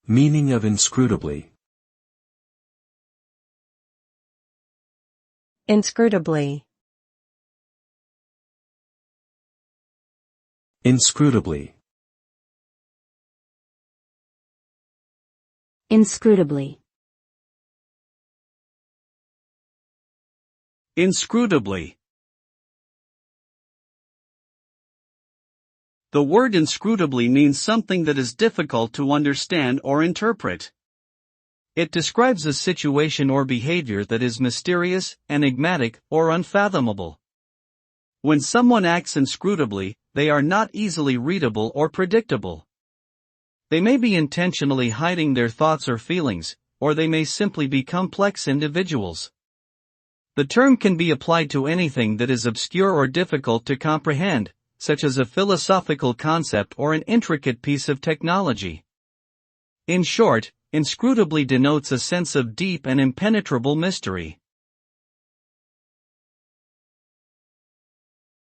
Meaning of inscrutably. Inscrutably. Inscrutably. Inscrutably. Inscrutably. The word inscrutably means something that is difficult to understand or interpret. It describes a situation or behavior that is mysterious, enigmatic, or unfathomable. When someone acts inscrutably, they are not easily readable or predictable. They may be intentionally hiding their thoughts or feelings, or they may simply be complex individuals. The term can be applied to anything that is obscure or difficult to comprehend, such as a philosophical concept or an intricate piece of technology. In short, inscrutably denotes a sense of deep and impenetrable mystery.